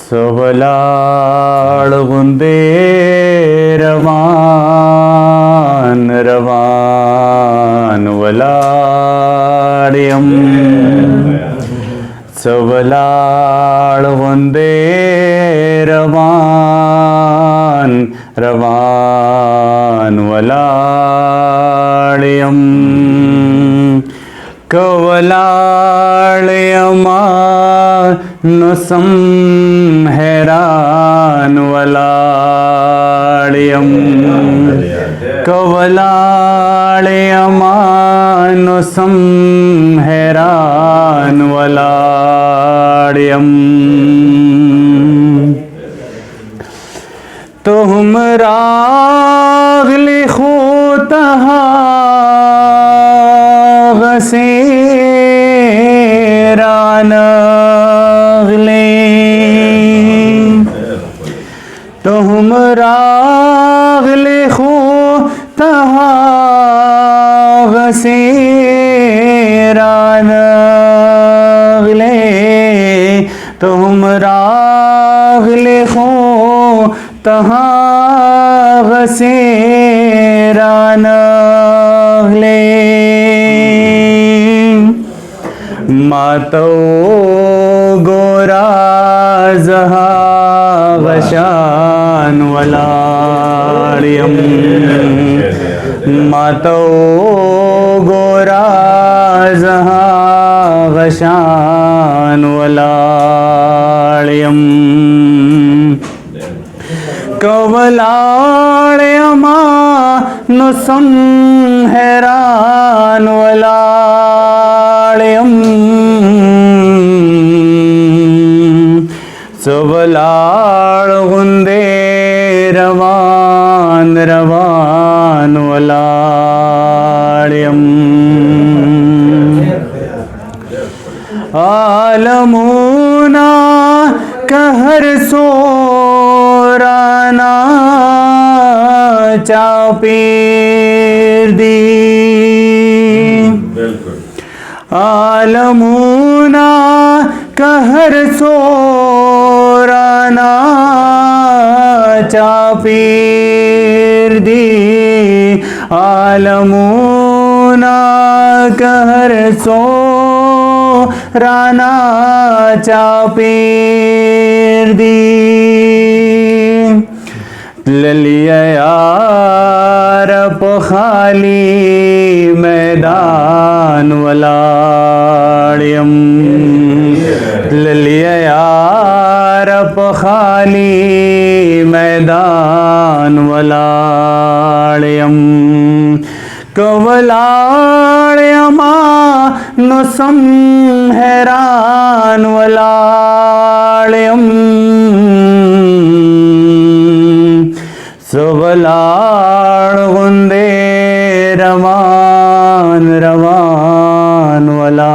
സവലാളുകുന്തേ രവാൻ രവാൻ വലാടിയം സവലാളുകുന്തേ രവാൻ രവാൻ വലാടിയം കവലാളിയമാ നുസം ഹെരാൻ വലാളിയം കവലാളിയമാനുസം ഹെരാൻ വലാളിയം തും രാഗ് ലിഖൂതഹ गसेरानगले तुम राग लिखो तहा गसेरानगले तुम राग लिखो तहा गसेरानगले मातो गोरा जहा गशान वलाड़ियम मातो गोरा जहा गशान वलाड़ियम कवलाड़ियमा नुसम हैरान वलाड़ियम സവലാളുകുന്തേ രവാൻ രവാൻ വലാടിയം ആലമൂന कहर सोराना चापीर दी आलमूना कहर सोराना चापीर दी आलमूना कहर सोराना चापीर दी ललिया यार पखाली मैदान वलाड़ियम ललिया यार पखाली मैदान वलाड़ियम कवलाड़ियमा नुसम हैरान वलाड़ियम सवलाड़ुगुंदे रवान रवान वला